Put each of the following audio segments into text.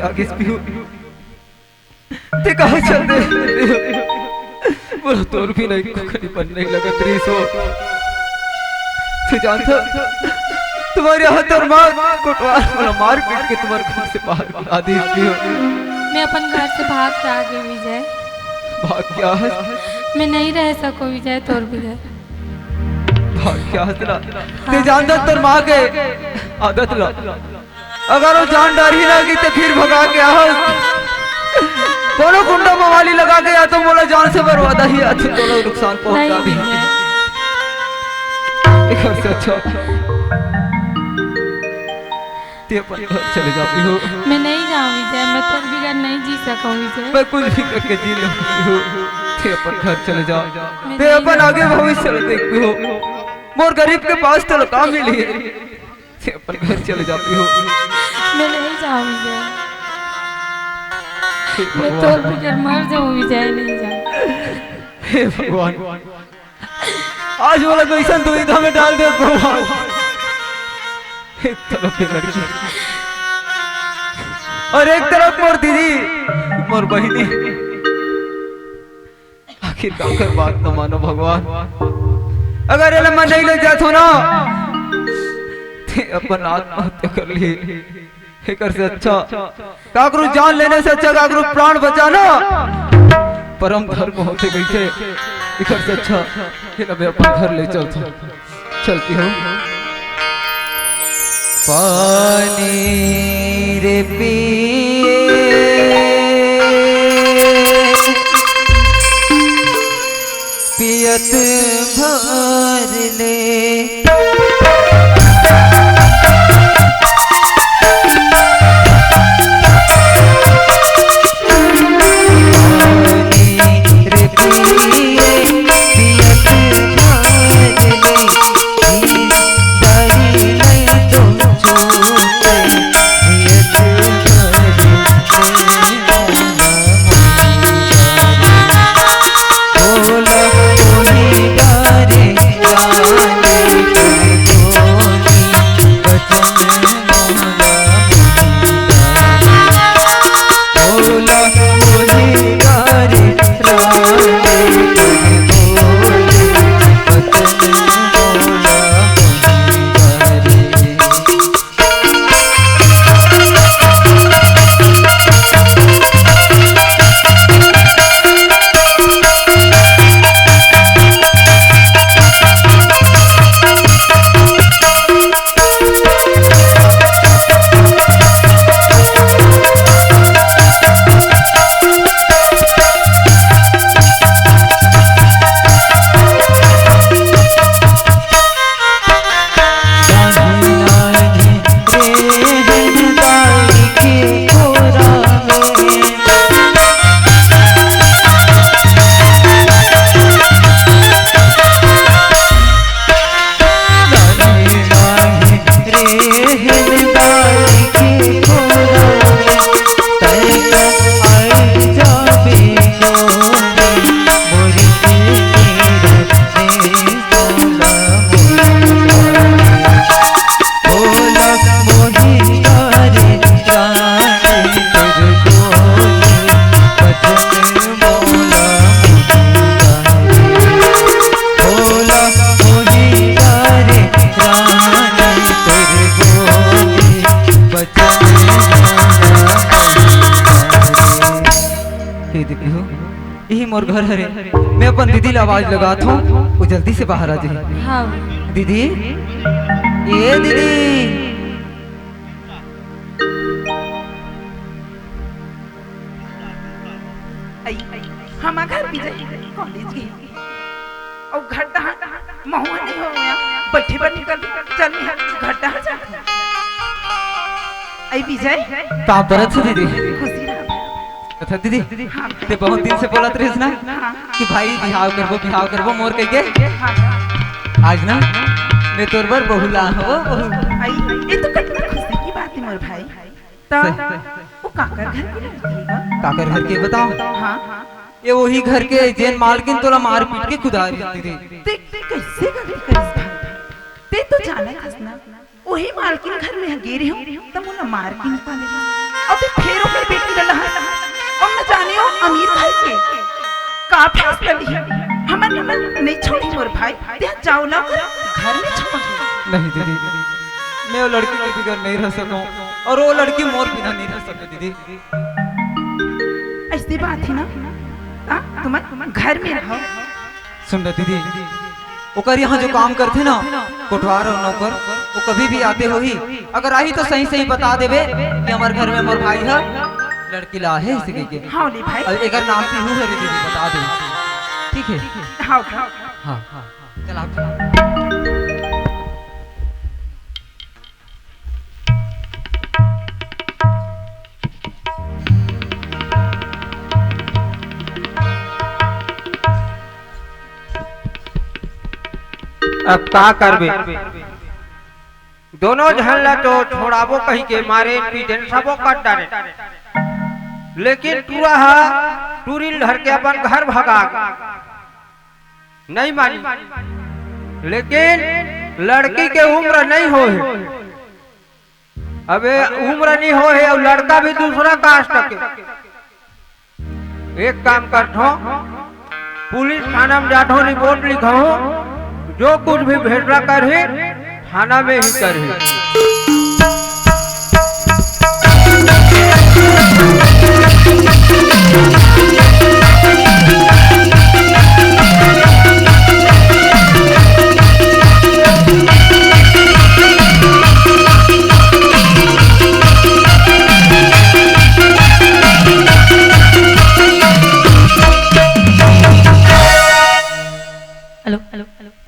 आगे पियो ते कहाँ चल दे बोला तोर भी नहीं कहीं पर नहीं लगा तेरी सो तू जानता तुम्हारे हाथ और कोटवार वाला मार पीट के तुम्हारे घर से बाहर आदि पियो। मैं अपन घर से भाग के आ गई विजय। भाग क्या है? मैं नहीं रह सको विजय तोर बगैर। भाग क्या है तेरा? ते जानता तोर माँ के आदत ला अगर वो जान डारी लगी तो फिर भगा के आ दोनों कुंडा मवाली लगा के या तो बोला जान से बर्बाद ही या तो दोनों नुकसान पहुंचा दी। घर से अच्छा ते अपन घर चले जाती हो। मैं नहीं जाऊँ विजय, मैं तोर बगैर नहीं जी सकूँ विजय। मैं कुछ भी करके जी लूँगी हो। ते अपन घर चले जाओ ते अपन आगे भविष्य देखती हो। मोर गरीब के पास तो काम मिली है ते अपन घर चले जाती हो। मैं नहीं जाऊँ विजय, मैं तोर बगैर मर जाऊँ विजय, नहीं जाऊँ। हे भगवान आज वाला कोई सन दुविधा में डाल दे भगवान। एक तरफ लड़की और एक तरफ मोर दीदी मोर बहिनी। आखिर काकर बात न मानो भगवान। अगर ये मन नहीं ले जात हो ना ते अपन आत्महत्या कर ली। कर से अच्छा काकरू जान लेने से अच्छा काकरू प्राण बचाना परम धर्म होते गई थे। इधर से अच्छा मैं अपन घर ले चलती हूँ। पानी रे पिए पियत भर ले यही मोर घर हरे। मैं अपन दीदी ला आवाज लगाता हूँ वो जल्दी से बाहर आ जाए। हाँ दीदी ये दीदी हम घर भी जाए कॉलेज की और घर दहा महुआ नहीं हो गया बैठे पर निकल चल घर दहा जा आई विजय कहाँ परत से दीदी? खुशी अच्छा दीदी ते बहुत दिन से बोलत रहिस ना कि भाई बिहाव करबो मोर कह के आज ना मैं तोर बर बहुला हो आई ये तो कितना खुशी की बात है मोर भाई। तो वो काकर घर की लड़की है। काकर घर के बताओ? हां ये वही घर के जेन मालकिन तोला मार पीट के खुदा रही दीदी। ते कैसे गलती करिस भाई? ते तो जाने हसना वही मालकिन घर में गिरी हूँ तब मुला मार के निकाले अबे फिर ओकर बेटी लला और न जाने हो अमीर घर के का फैसला लिया हमन नहीं छोड़ी मोर भाई ते जाओ ना घर में छोड़ नहीं दीदी, मैं वो लड़की के बिगर नहीं रह सकूं और वो लड़की मोर बिना नहीं रह सके दीदी। ऐसी बात है ना तुम घर में रहो। सुन रहे दीदी, ओकर यहाँ जो काम करते ना कोठवार और नौकर, वो कभी भी आते हो ही अगर आई तो सही सही बता देवे कि हमारे घर में मोर भाई है लड़की ला है इसी के। हाँ ली भाई एक नाम भी हूँ दीदी बता दे, ठीक है? हाँ हाँ हाँ चला। अब का करबे दोनों झल्ला तो छोड़ाबो कहीं के मारे पीटन सबो काट डाले, लेकिन टूरा टूरी लहर के अपन घर भगा नहीं मानी। लेकिन लड़की के उम्र नहीं हो है, अबे उम्र नहीं हो है और लड़का भी दूसरा कास्ट के। एक काम करठो पुलिस थाना में जाठो रिपोर्ट लिखो, जो कुछ भी भेजला करे थाना में ही करे।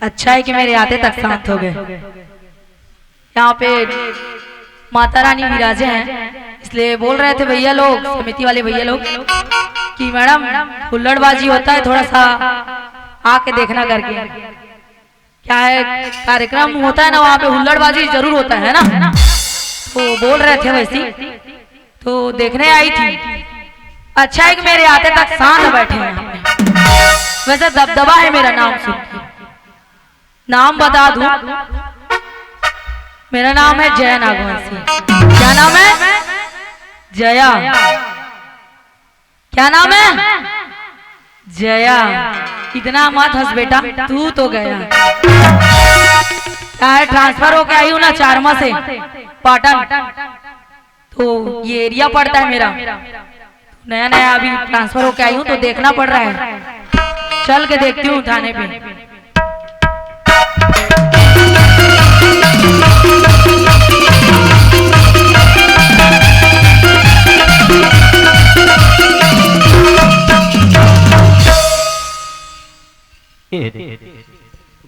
अच्छा है कि मेरे आते तक शांत हो गए। यहाँ पे माता रानी विराजे हैं, इसलिए बोल रहे थे भैया लोग, समिति वाले भैया लोग, कि मैडम हुल्लड़बाजी होता है थोड़ा सा आके देखना करके। क्या है कार्यक्रम होता है ना वहाँ पे हुल्लड़बाजी जरूर होता है ना, तो बोल रहे थे वैसी, तो देखने आई थी। अच्छा है कि मेरे आते तक शांत बैठे हैं। वैसे दबदबा है मेरा नाम सुन, नाम बता दूं, मेरा नाम है जया नागवंशी। क्या नाम है? जया। क्या नाम है? जया। इतना मत हंस बेटा, तू तो गया। क्या है ट्रांसफर होके आई हूँ ना चारमा से पाटन, तो ये एरिया पड़ता है मेरा, नया नया अभी ट्रांसफर होके आई हूँ तो देखना पड़ रहा है। चल के देखती हूँ थाने पे।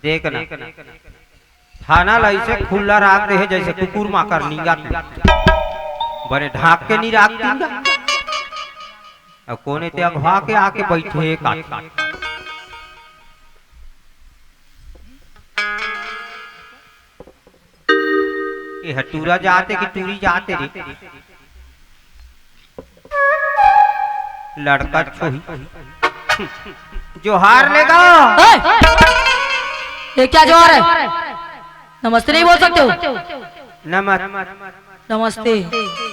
देखना थाना लाई से खुला राख दे जैसे कुकुर माकर नींगा बड़े ढाक के नहीं राखती। अब कोने ते अगवा के आके बैठे एक ये हटूरा जाते कि टूरी जाते रे लड़का छोही जोहार लेगा। ये क्या जोहार है? नमस्ते नहीं बोल सकते हो? नमस्ते।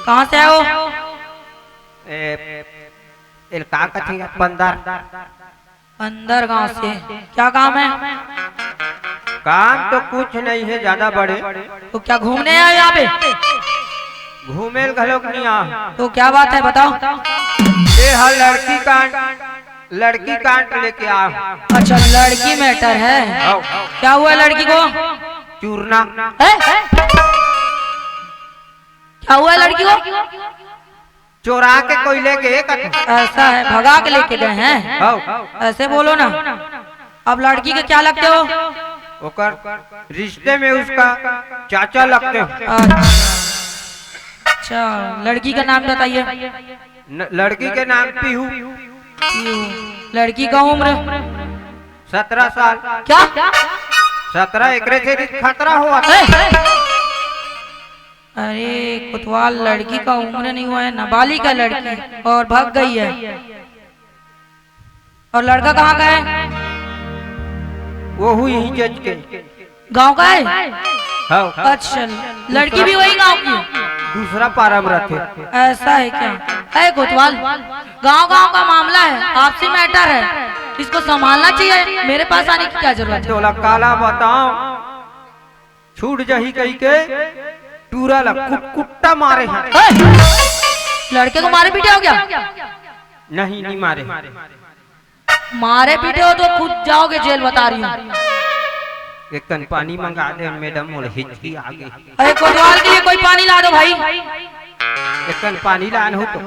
कहाँ से आए हो? का कथेगा पंदर अंदर गांव से। क्या काम है? काम तो कुछ नहीं है ज्यादा बड़े। तो क्या घूमने आए यहाँ पे? घूमे घलोक नहीं आ। तो क्या बात है बताओ। ये हर लड़की कांट लेके आ। अच्छा लड़की मैटर है। क्या हुआ लड़की को? चूरना। क्या हुआ लड़की को? चोरा के कोई लेके ऐसा है, भगा के लेके गए हैं? ऐसे बोलो ना। अब लड़की के क्या लगते हो? ओकर रिश्ते में उसका चाचा लगते हो। अच्छा लड़की का नाम बताइए। लड़की के नाम पीहू। लड़की का उम्र? 17 साल। क्या? 17 एकरे से खतरा हुआ। अरे कोतवाल, लड़की का उम्र नहीं हुआ है, नाबालिग का लड़की, और भाग गई है। और लड़का कहाँ का है? वो हुई ही जज के गांव का है? हाँ अच्छा, लड़की भी वही गांव की? दूसरा पारा में रखे। ऐसा है क्या? है कोतवाल, गांव गांव का मामला है, आपसी मैटर है, इसको संभालना चाहिए, मेरे पास आने की क्या जरूरत है? तोला काला बताओ, छूट जही कही के टूरा लग कुट्टा मारे हैं। लड़के को मारे पीटे हो क्या? नहीं मारे। मारे पीटे हो तो खुद जाओगे जेल, बता रही हूँ। एक कन पानी मंगा दे मैडम, मोल हिचकी आ गई। अरे कोतवाल के लिए कोई पानी ला दो भाई। एक कन पानी लान हो तो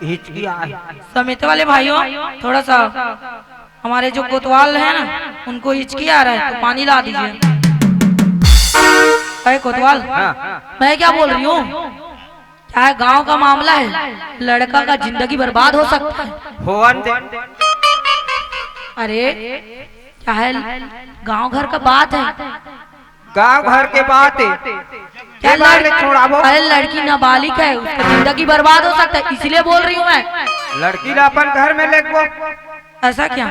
हिचकी आ। समिति वाले भाइयों, थोड़ा सा हमारे जो कोतवाल है ना, उनको हिचकी आ रहा है, तो पानी ला दीजिए। अरे कोतवाल, मैं क्या बोल रही हूँ, क्या है, गांव का मामला है, लड़का का जिंदगी बर्बाद हो सकता है। अरे क्या है, गांव घर का बात है, गांव घर के बात है। क्या अरे लड़की नाबालिग है, उसकी जिंदगी बर्बाद हो सकता है, इसलिए बोल रही हूँ मैं। लड़की अपन घर में ले गो। ऐसा क्या?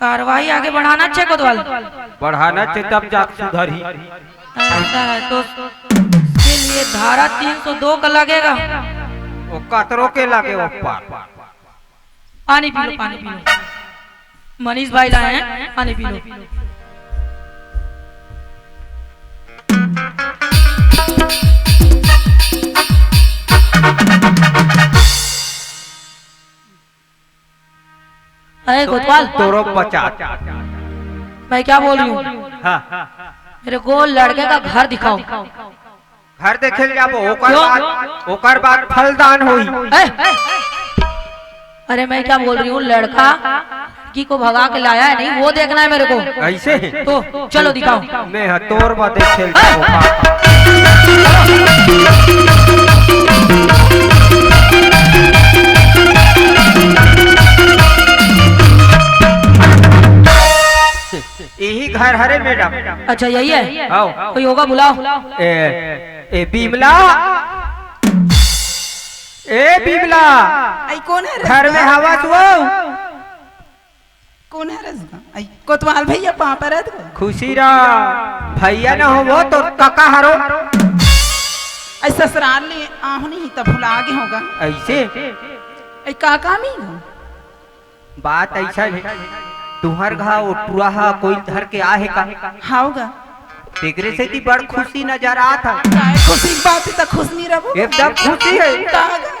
कार्रवाई आगे बढ़ाना चाहिए कोतवाल। बढ़ाना चाहिए तब जाके सुधरी। ऐसा है तो इसके लिए धारा 302 का लगेगा। वो कतरों के लगे वो पार। पानी पी लो, पानी पी लो, मनीष भाई लाए हैं, पानी पी लो। अरे कोतवाल, तोरो बचा। मैं क्या बोल रही हूँ, मेरे को लड़के का घर दिखाओ। घर देखे जाबो, ओकर बाद फलदान होई। अरे मैं क्या बोल रही हूँ, लड़का की को भगा के लाया है नहीं, वो देखना है मेरे को। ऐसे तो चलो दिखाओ। मैं तोर बात खेल जाओ। यही घर हरे मैडम। अच्छा यही है, आओ कोई होगा बुलाओ। ए बिमला, ए बिमला, आई कौन है? घर में हवा सुओ। कौन है रजगा? आई कोतवाल भैया पापा रहत को। खुशी रा भैया न हो वो तो काका हरो। आई ससुराल ले आहू नहीं तब भुला आगे होगा। ऐसे आई काका मी बात ऐसा है, तुहर घाव टूरा हा कोई धर के आहे का हाउगा। तेरे से की बड़ खुशी नजर आता। खुशी की बात है तो खुश नहीं रहो। एकदम खुशी है। कागा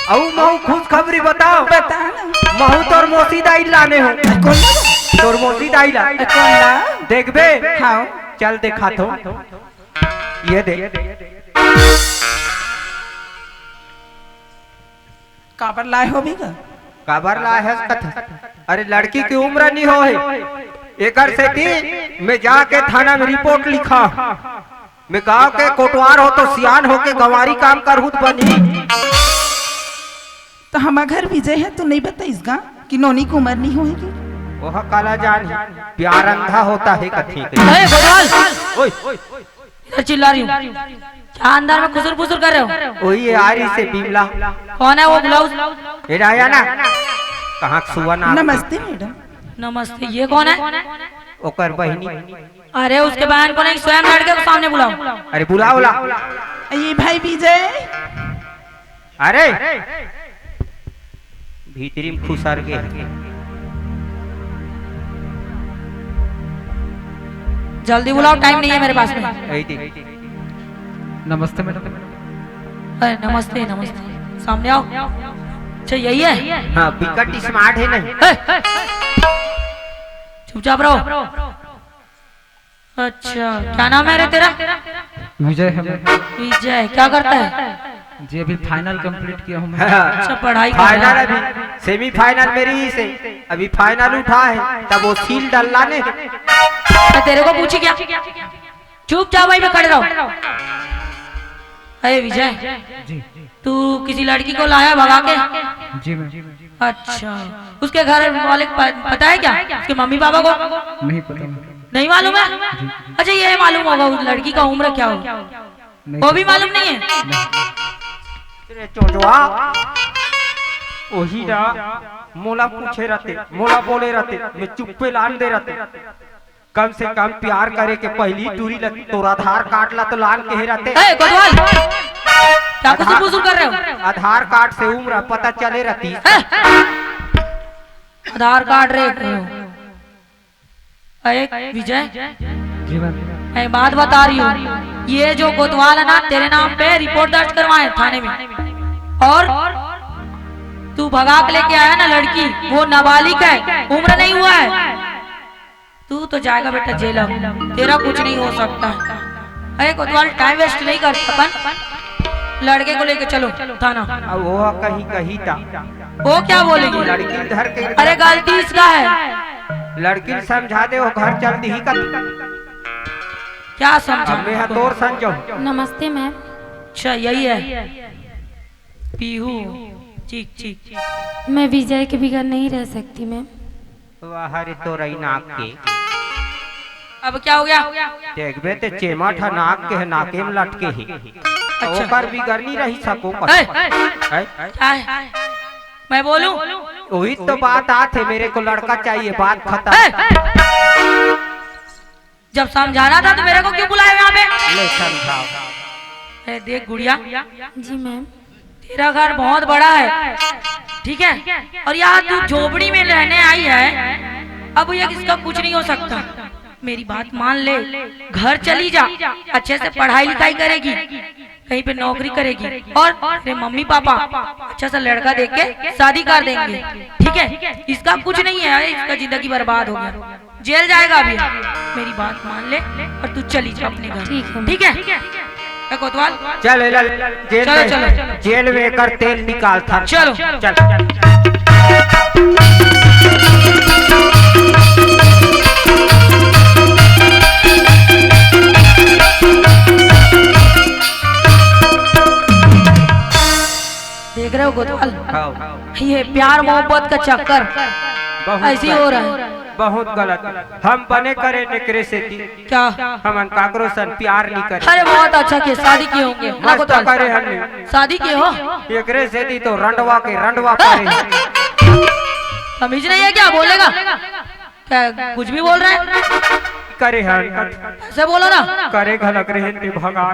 औ महू खुश खबरी बताओ। बता ना। महू तोर मोसी दाई लाने हो। कौन ला? तोर मोसी दाई ला। कौन ला? देखबे? हाउ चल देखा तो। ये दे। काबर लाए हो भी का? काबर लाए है कथा। अरे लड़की की उम्र नहीं हो है। एकर से थी मैं जाके थाना में रिपोर्ट लिखा। मैं गांव के कोटवार हो तो सियान हो के गवारी काम करहूत बनी। तो हमारा घर विजय है तो नहीं बताइएगा कि नोनी की उम्र नहीं होगी। वह काला जान प्यार अंधा होता है कथी के। ओए इधर चिल्ला रही हूँ, क्या अंदर में खुसर फुसर कर रहे हो? वही आरी से बिमला। कौन है वो ब्लाउज? आया ना कहाँ सुआ ना। नमस्ते मैडम। नमस्ते, ये कौन है? ओकर बहनी। अरे उसके बहन को नहीं, स्वयं लड़के को सामने बुलाओ। अरे बुलाओ ला। ये भाई विजय। अरे भीतरी में खुसर के जल्दी बुलाओ, टाइम नहीं है मेरे पास में। नमस्ते मैडम। अरे नमस्ते नमस्ते, सामने आओ। अच्छा यही है? हाँ विकट स्मार्ट है नहीं। चुपचाप रहो। अच्छा क्या नाम है रे तेरा? विजय है। विजय, क्या करता है? जी अभी फाइनल कंप्लीट किया हूँ मैं। अच्छा पढ़ाई कर रहा फाइनल है। अभी सेमीफाइनल मेरी ही से अभी फाइनल उठा है तब वो सील डलना ने। मैं तेरे को पूछी क्या? चुपचाप वहीं पे खड़े रहो। अरे विजय, जी तू किसी लड़की को लाया भगा के? जी मैम। अच्छा, उसके घर वाले को पता है क्या? उसके मम्मी पापा को नहीं पता मैम। नहीं मालूम है? अच्छा ये मालूम होगा उस लड़की का उम्र क्या होगा, वो भी मालूम नहीं है? चोचवा वही ना मोला पूछे रहते, मोला बोले रहते, मैं चुप्पे लान दे रहते। कम से कम प्यार करे के पहली टूरी लगी तोर आधार कार्ड ला तो लान के रहते। ए कोतवाल क्या कुछ फुसूल कर रहे हो? आधार कार्ड से उम्र पता चले रहती। आधार कार्ड रे अरे विजय मैं बात बता रही हूँ, ये जो कोतवाल है ना तेरे नाम पे रिपोर्ट दर्ज करवाए थाने में, और तू भगा के लेके आया ना लड़की, वो नाबालिग है, उम्र नहीं हुआ है। तू तो जाएगा बेटा जेल, तेरा कुछ नहीं हो सकता। अरे कोतवाल टाइम वेस्ट नहीं कर अपन, लड़के को लेके चलो थाना। अब वो कहीं कहीं था, वो क्या बोलेगी? लड़की धर के अरे गलती इसका है, लड़की समझा दे, वो घर चल दी का क्या समझा? अब मैं तोर समझो। नमस्ते मैम। अच्छा यही है पीहू। ठीक ठीक। मैं विजय के बिगड़ नहीं रह सकती मैम। हरे तो रही नाक के। अब क्या हो गया? देखबे ते चेमा ठा नाक के है, नाके में लटके ही। अच्छा। ओकर बिगड़ नहीं रही सको। क्या है? मैं बोलूं? वही तो बात आते, मेरे को लड़का चाहिए, बात खत्म। जब समझाना था तो मेरे को क्यों बुलाया यहाँ पे? ले समझाओ। देख गुड़िया, जी मैम। तेरा घर बहुत बड़ा है, ठीक है, और यहाँ तू झोपड़ी में रहने आई है। अब ये किसका कुछ नहीं हो सकता। मेरी बात मान ले, घर चली जा, अच्छे से पढ़ाई लिखाई करेगी, कहीं पे नौकरी करेगी, और तेरे मम्मी पापा अच्छा सा लड़का देख के शादी कर देंगे, ठीक है। इसका कुछ नहीं है, इसका जिंदगी बर्बाद हो गया, जेल जाएगा अभी। मेरी बात मान ले और तू चली जा अपने घर, ठीक है? कोतवाल चल जेल चलो, में, चलो। जेल में कर तेल निकाल था। चलो चल। देख रहे हो कोतवाल, ये प्यार मोहब्बत का चक्कर ऐसे हो रहा है। बहुत गलत। हम बने करे निकरे से क्या हम काकरो सन प्यार नहीं करे। अरे बहुत अच्छा किए, शादी किए होंगे ना मस्त कोतवाल? करे हमने शादी किए हो? एकरे से दी तो रंडवा के रंडवा करे। समझ नहीं है क्या? बोलेगा क्या? कुछ भी बोल रहा है? करे हम ऐसे बोलो ना। करे घलक रहे थे भगा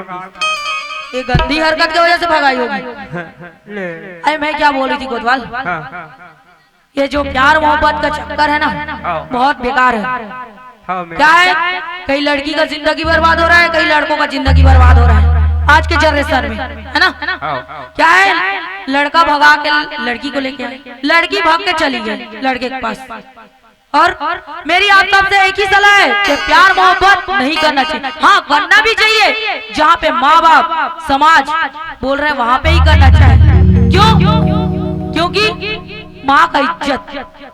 ये गंदी हरकत की वजह से भगाई होगी। ले। अरे मैं क्या बोल रही थी कोतवाल, ये जो प्यार मोहब्बत का चक्कर है ना, बहुत बेकार है। क्या है, कई लड़की का जिंदगी बर्बाद हो रहा है, कई लड़कों का जिंदगी बर्बाद हो रहा है आज के जनरेशन में, है ना? क्या है, लड़का भगा के लड़की को लेके आए, लड़की भाग के चली गई लड़के के पास। और मेरी आप सबसे एक ही सलाह है कि प्यार मोहब्बत नहीं करना चाहिए। हाँ करना भी चाहिए, जहाँ पे माँ बाप समाज बोल रहे हैं वहाँ पे ही करना चाहिए। क्यों? क्योंकि माँ का इज्जत,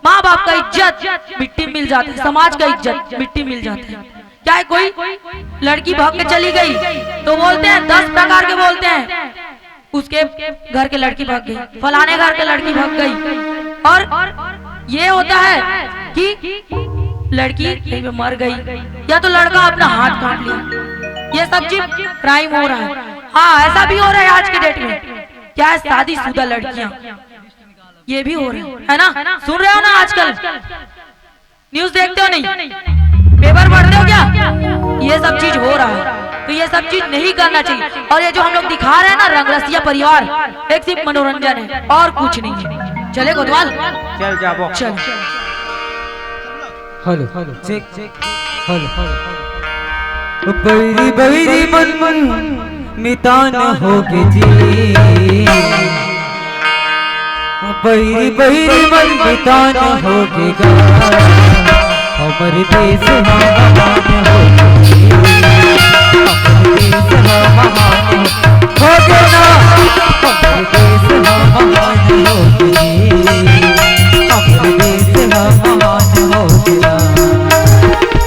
माँ बाप का इज्जत मिट्टी मिल जाता है, समाज का इज्जत मिट्टी मिल जाता है। क्या है, कोई लड़की भाग के चली गई तो बोलते हैं 10 प्रकार के बोलते हैं, उसके घर के लड़की भाग गई, फलाने घर के लड़की भाग गई। और ये होता है कि लड़की कहीं पे मर गई या तो लड़का अपना हाथ काट लिया, ये सब चीज क्राइम हो रहा है। हाँ ऐसा भी हो रहा है आज के डेट में। क्या है, शादीशुदा लड़कियां ये भी हो रही है ना? सुन रहे हो ना, आजकल न्यूज देखते हो नहीं, पेपर पढ़ते हो क्या? ये सब चीज हो रहा है, तो ये सब चीज नहीं करना चाहिए। और ये जो हम लोग दिखा रहे हैं ना रंगरसिया परिवार, एक सिर्फ मनोरंजन है और कुछ नहीं है। चले कोतवाल, चल जाबो। चल। Hello check hello. बैरी बैरी मन मितान होके जी, बैरी बैरी मन मितान होके गा, हमर देश महान होके जी, हमर देश महान होके ना, हमर देश महान होके जी, हमर देश महान होके ना।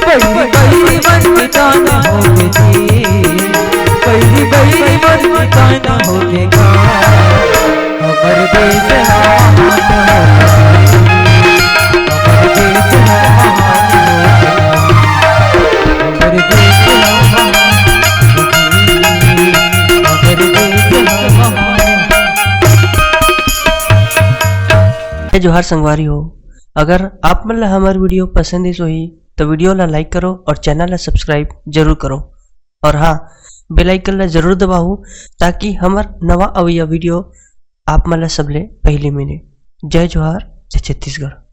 बैरी बैरी मन मितान होके जी, बैरी बैरी मन मितान होके गा, हमर देश महान होके जी, हमर देश महान होके ना, हमर देश महान होके जी, हमर देश महान। जोहार संगवारी हो, अगर आप मन ला हमार वीडियो पसंद है तो ही तो वीडियो ला लाइक करो और चैनल ला सब्सक्राइब जरूर करो और हाँ बेल आइकन ला जरूर दबाओ ताकि हमार नवा अवैया वीडियो आप मला सबले पहले मिले। जय जोहार, जय छत्तीसगढ़।